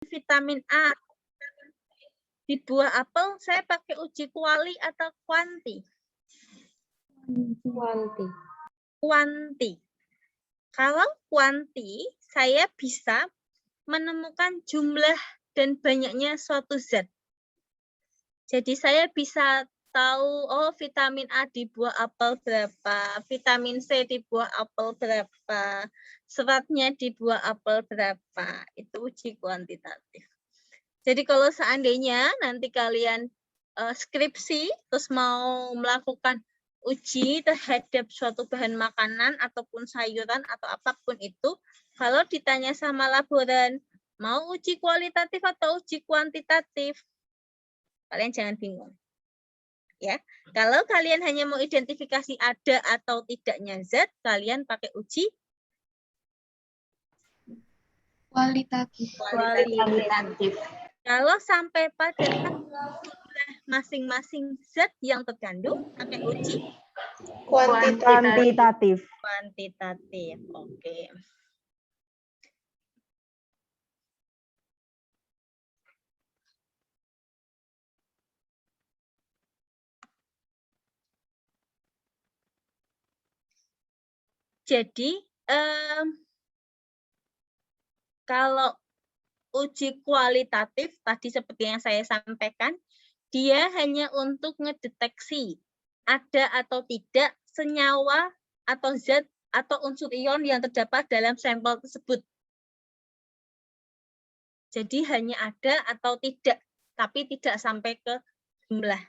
vitamin A di buah apel, saya pakai uji kuali atau kuanti? Kuanti. Kuanti. Kalau kuanti, saya bisa menemukan jumlah dan banyaknya suatu zat. Jadi saya bisa tahu, oh vitamin A di buah apel berapa, vitamin C di buah apel berapa, seratnya di buah apel berapa. Itu uji kuantitatif. Jadi kalau seandainya nanti kalian skripsi, terus mau melakukan uji terhadap suatu bahan makanan ataupun sayuran atau apapun itu, kalau ditanya sama laboran, mau uji kualitatif atau uji kuantitatif, kalian jangan bingung. Ya, kalau kalian hanya mau identifikasi ada atau tidaknya zat, kalian pakai uji Kualitatif. Kalau sampai pada jumlah masing-masing zat yang terkandung, pakai uji Kuantitatif. kuantitatif. Oke. Jadi, kalau uji kualitatif, tadi seperti yang saya sampaikan, dia hanya untuk ngedeteksi ada atau tidak senyawa atau zat atau unsur ion yang terdapat dalam sampel tersebut. Jadi hanya ada atau tidak, tapi tidak sampai ke jumlah.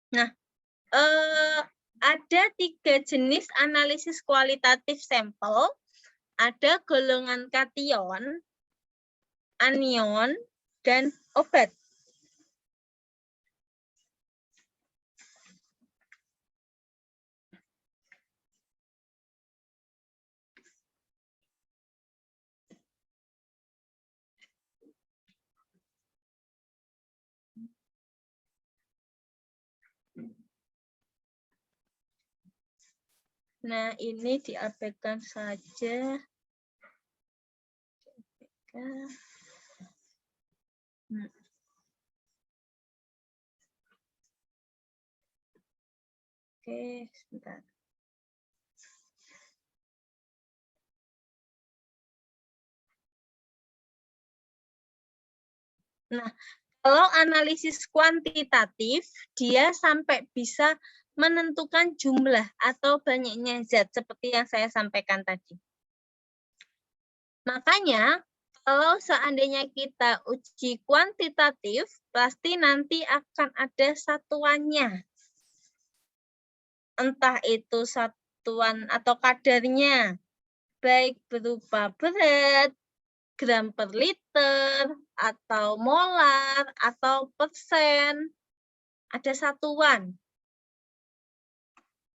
Nah, ada 3 jenis analisis kualitatif sampel. Ada golongan kation, anion, dan obat. Nah, ini diabaikan saja. Oke, sebentar. Nah, kalau analisis kuantitatif, dia sampai bisa menentukan jumlah atau banyaknya zat, seperti yang saya sampaikan tadi. Makanya, kalau seandainya kita uji kuantitatif, pasti nanti akan ada satuannya. Entah itu satuan atau kadarnya, baik berupa berat, gram per liter, atau molar, atau persen. Ada satuan.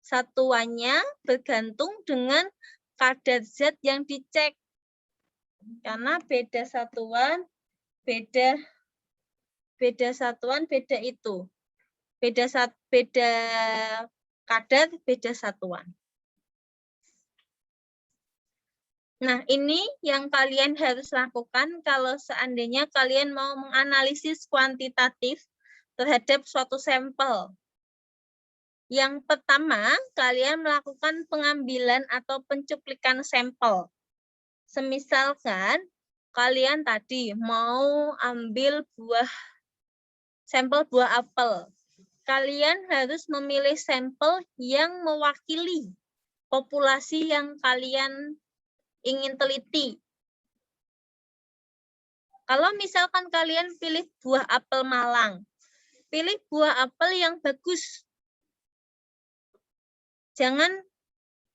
Satuannya bergantung dengan kadar zat yang dicek. Karena beda satuan, beda itu. Beda kadar, beda satuan. Nah, ini yang kalian harus lakukan kalau seandainya kalian mau menganalisis kuantitatif terhadap suatu sampel. Yang pertama, kalian melakukan pengambilan atau pencuplikan sampel. Semisalkan kalian tadi mau ambil sampel buah apel. Kalian harus memilih sampel yang mewakili populasi yang kalian ingin teliti. Kalau misalkan kalian pilih buah apel Malang, pilih buah apel yang bagus. Jangan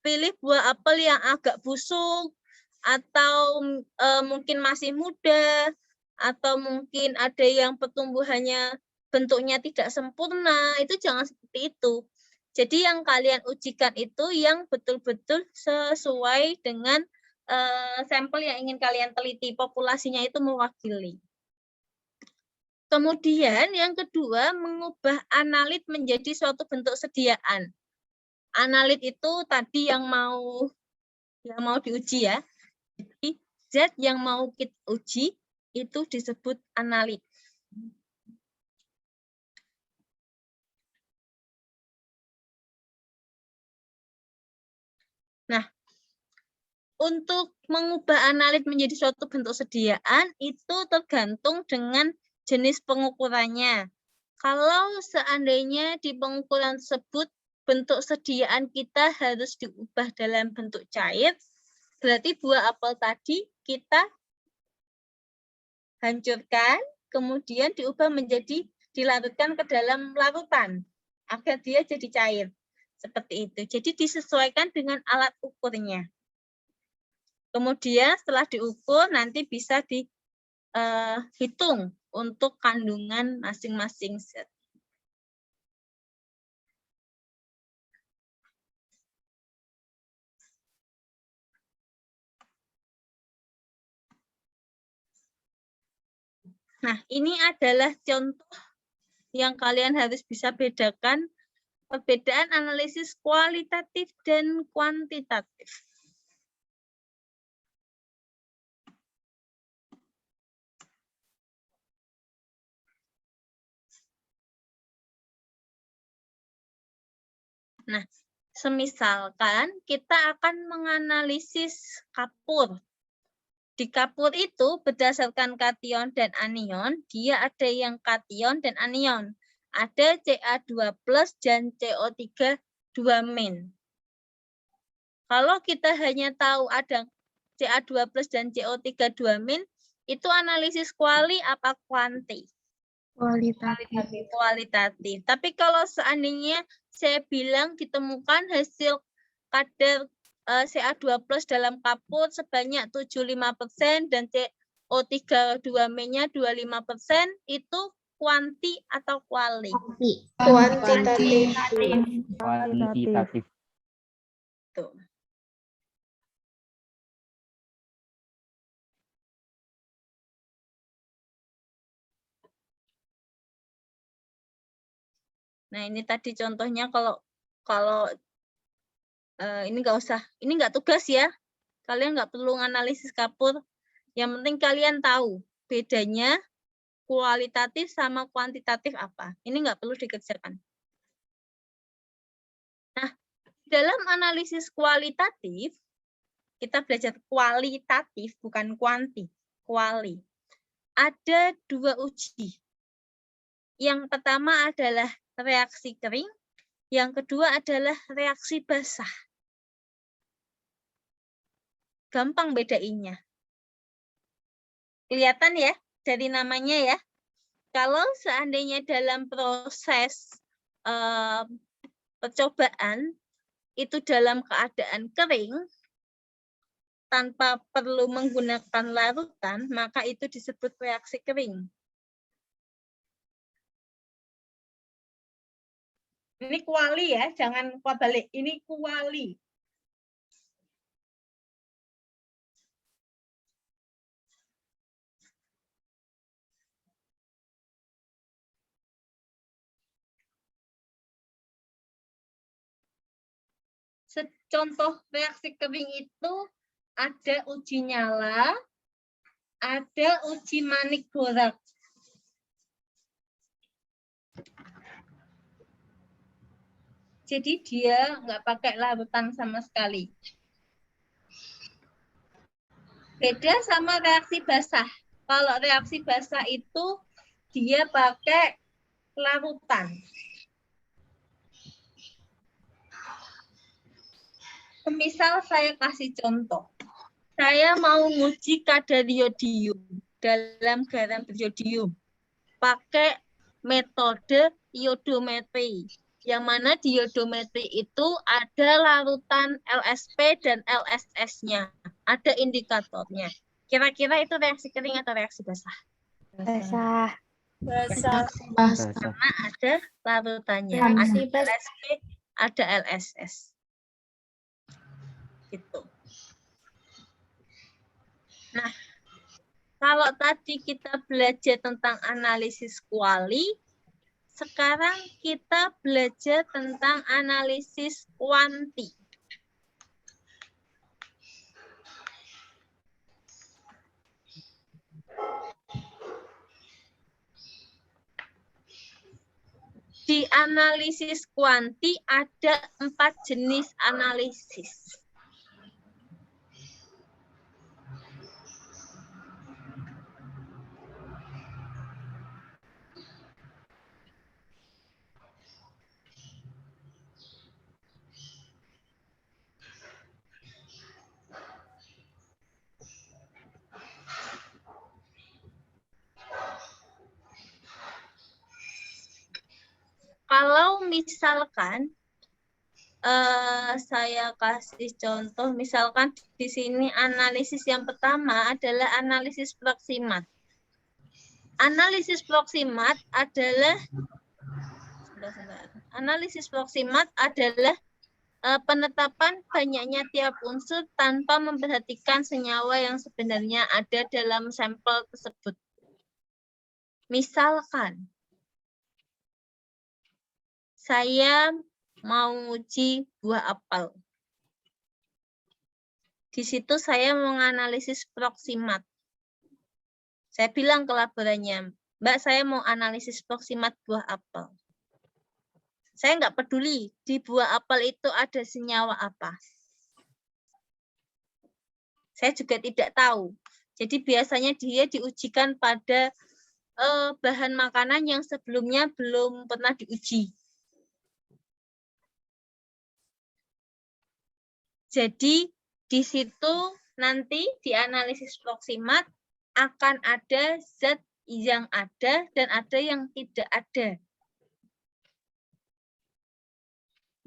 pilih buah apel yang agak busuk, atau mungkin masih muda, atau mungkin ada yang pertumbuhannya bentuknya tidak sempurna, itu jangan seperti itu. Jadi yang kalian ujikan itu yang betul-betul sesuai dengan sampel yang ingin kalian teliti, populasinya itu mewakili. Kemudian yang kedua, mengubah analit menjadi suatu bentuk sediaan. Analit itu tadi yang mau diuji ya. Jadi zat yang mau kita uji itu disebut analit. Nah, untuk mengubah analit menjadi suatu bentuk sediaan itu tergantung dengan jenis pengukurannya. Kalau seandainya di pengukuran tersebut bentuk sediaan kita harus diubah dalam bentuk cair, berarti buah apel tadi kita hancurkan, kemudian diubah menjadi dilarutkan ke dalam larutan agar dia jadi cair. Seperti itu. Jadi disesuaikan dengan alat ukurnya. Kemudian setelah diukur nanti bisa dihitung untuk kandungan masing-masing zat. Nah, ini adalah contoh yang kalian harus bisa bedakan perbedaan analisis kualitatif dan kuantitatif. Nah, semisalkan kita akan menganalisis kapur. Di kapur itu berdasarkan kation dan anion, dia ada yang kation dan anion. Ada Ca2+ dan CO3 2-. Kalau kita hanya tahu ada Ca2+ dan CO3 2-, itu analisis kuali apa kuanti? Kualitatif. Kualitatif. Tapi kalau seandainya saya bilang ditemukan hasil kadar Ca2+ dalam kapur sebanyak 75% dan CO3 2-nya 25%, itu kuanti atau kuali? Kuantitatif. Kuantitatif. Tuh. Nah, ini tadi contohnya kalau ini nggak usah, ini nggak tugas ya. Kalian nggak perlu analisis kapur. Yang penting kalian tahu bedanya kualitatif sama kuantitatif apa. Ini nggak perlu dikerjakan. Nah, dalam analisis kualitatif, kita belajar kualitatif, bukan kuanti. Kuali. Ada 2 uji. Yang pertama adalah reaksi kering, yang kedua adalah reaksi basah. Gampang bedainnya. Kelihatan ya dari namanya ya. Kalau seandainya dalam proses percobaan itu dalam keadaan kering tanpa perlu menggunakan larutan, maka itu disebut reaksi kering. Ini kuali ya, jangan balik. Ini kuali. Contoh reaksi kering itu ada uji nyala, ada uji manik borak. Jadi dia nggak pakai larutan sama sekali. Beda sama reaksi basah. Kalau reaksi basah itu dia pakai larutan. Misal saya kasih contoh. Saya mau menguji kadar iodium dalam garam beriodium. Pakai metode iodometri. Yang mana di iodometri itu ada larutan LSP dan LSS-nya. Ada indikatornya. Kira-kira itu reaksi kering atau reaksi basah? Basah. Karena ada larutannya. Ada LSP, ada LSS. Gitu. Nah, kalau tadi kita belajar tentang analisis kuali, Sekarang kita belajar tentang analisis kuanti. Di analisis kuanti ada 4 jenis analisis. Kalau misalkan saya kasih contoh, misalkan di sini analisis yang pertama adalah analisis proksimat. Analisis proksimat adalah penetapan banyaknya tiap unsur tanpa memperhatikan senyawa yang sebenarnya ada dalam sampel tersebut. Misalkan saya mau uji buah apel. Di situ saya menganalisis proksimat. Saya bilang ke laborannya, Mbak, saya mau analisis proksimat buah apel. Saya nggak peduli di buah apel itu ada senyawa apa. Saya juga tidak tahu. Jadi biasanya dia diujikan pada bahan makanan yang sebelumnya belum pernah diuji. Jadi di situ nanti di analisis proksimat akan ada zat yang ada dan ada yang tidak ada.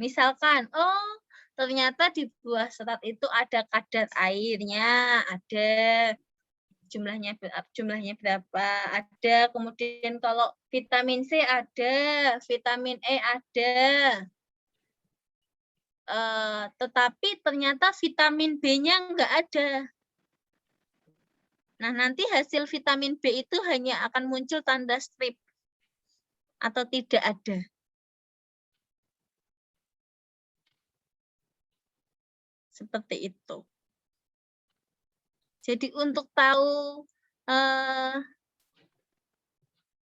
Misalkan, oh ternyata di buah serat itu ada kadar airnya, ada jumlahnya berapa, ada. Kemudian kalau vitamin C ada, vitamin E ada. Tetapi ternyata vitamin B-nya nggak ada. Nah, nanti hasil vitamin B itu hanya akan muncul tanda strip atau tidak ada. Seperti itu. Jadi untuk tahu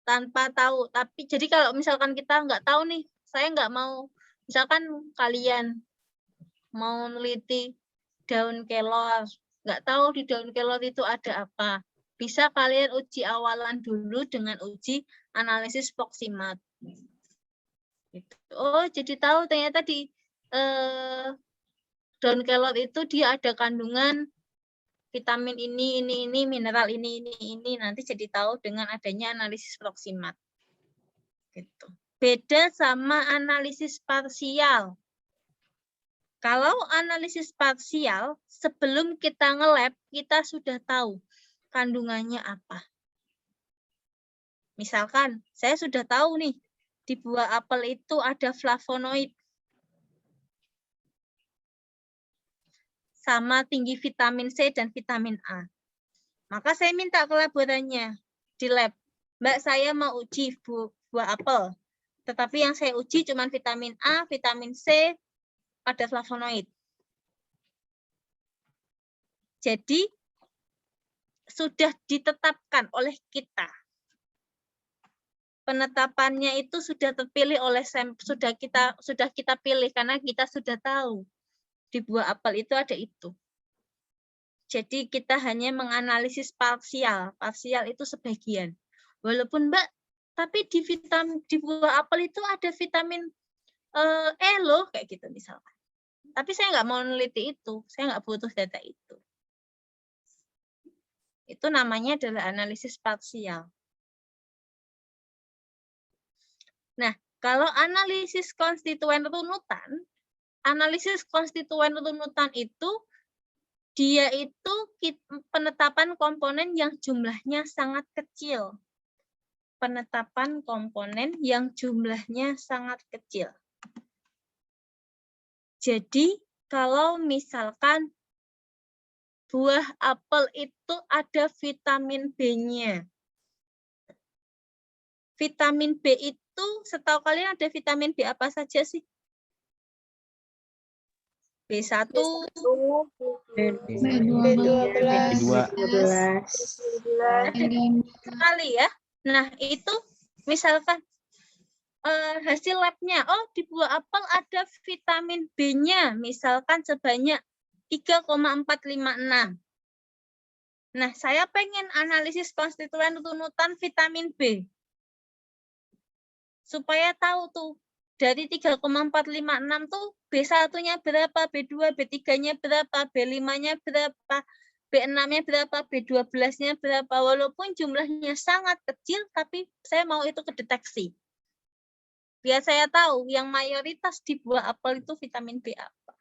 tanpa tahu, tapi jadi kalau misalkan kita nggak tahu nih, saya nggak mau, misalkan kalian mau neliti daun kelor, nggak tahu di daun kelor itu ada apa. Bisa kalian uji awalan dulu dengan uji analisis proksimat. Oh, jadi tahu ternyata di daun kelor itu dia ada kandungan vitamin ini, mineral ini. Nanti jadi tahu dengan adanya analisis proksimat. Gitu. Beda sama analisis parsial. Kalau analisis parsial, sebelum kita nge-lab, kita sudah tahu kandungannya apa. Misalkan, saya sudah tahu nih, di buah apel itu ada flavonoid. Sama tinggi vitamin C dan vitamin A. Maka saya minta ke laborannya, di lab. Mbak, saya mau uji buah apel. Tetapi yang saya uji cuma vitamin A, vitamin C, ada flavonoid. Jadi sudah ditetapkan oleh kita. Penetapannya itu sudah terpilih oleh sudah kita pilih karena kita sudah tahu di buah apel itu ada itu. Jadi kita hanya menganalisis parsial. Parsial itu sebagian. Walaupun Mbak, tapi di buah apel itu ada vitamin E loh, kayak gitu misalkan. Tapi saya nggak mau meneliti itu, saya nggak butuh data itu. Itu namanya adalah analisis parsial. Nah, kalau analisis konstituen runutan itu dia itu penetapan komponen yang jumlahnya sangat kecil. Penetapan komponen yang jumlahnya sangat kecil. Jadi, kalau misalkan buah apel itu ada vitamin B-nya. Vitamin B itu itu setahu kalian ada vitamin B apa saja sih? B1, B12. sekali ya. Nah, itu misalkan hasil labnya, oh di buah apel ada vitamin B-nya, misalkan sebanyak 3,456. Nah, saya pengen analisis konstituen runutan vitamin B. Supaya tahu tuh, dari 3,456 tuh B1-nya berapa, B2, B3-nya berapa, B5-nya berapa, B6-nya berapa, B12-nya berapa. Walaupun jumlahnya sangat kecil, tapi saya mau itu kedeteksi. Biar saya tahu yang mayoritas di buah apel itu vitamin B apa.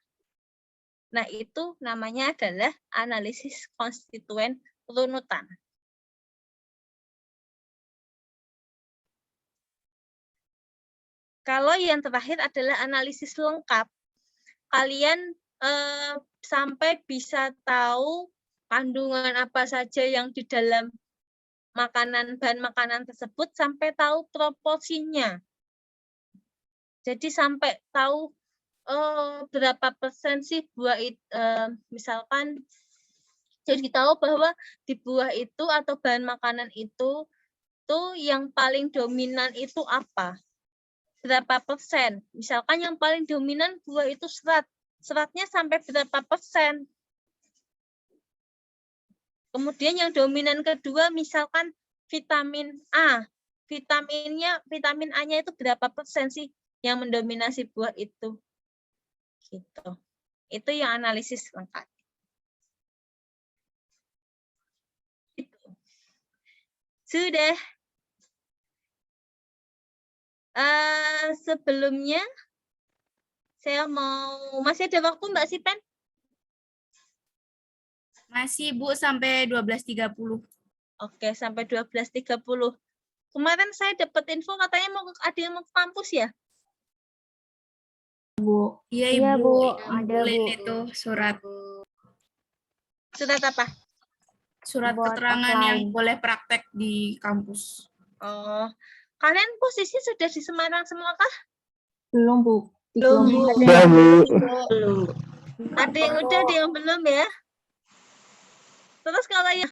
Nah, itu namanya adalah analisis konstituen runutan. Kalau yang terakhir adalah analisis lengkap, kalian sampai bisa tahu kandungan apa saja yang di dalam makanan, bahan makanan tersebut, sampai tahu proporsinya. Jadi sampai tahu berapa persen sih buah itu, misalkan jadi tahu bahwa di buah itu atau bahan makanan itu tuh yang paling dominan itu apa, berapa persen. Misalkan yang paling dominan buah itu serat, seratnya sampai berapa persen. Kemudian yang dominan kedua misalkan vitamin A, vitamin A-nya itu berapa persen sih yang mendominasi buah itu. Gitu. Itu yang analisis lengkap. Gitu. Sudah. Sebelumnya saya masih ada waktu Mbak Sipen? Masih Bu sampai 12.30. Oke, sampai 12.30. Kemarin saya dapat info katanya ada yang mau ke kampus ya? Iya Iya, Ibu. Bu. Ada, Boleh Bu. itu surat Surat apa? Buat keterangan yang offline. boleh praktek di kampus. Oh, kalian posisi sudah di Semarang semua kah? Belum, Bu. Belum, Bu. Belum. Ada yang udah, ada yang belum ya? Terus kalau yang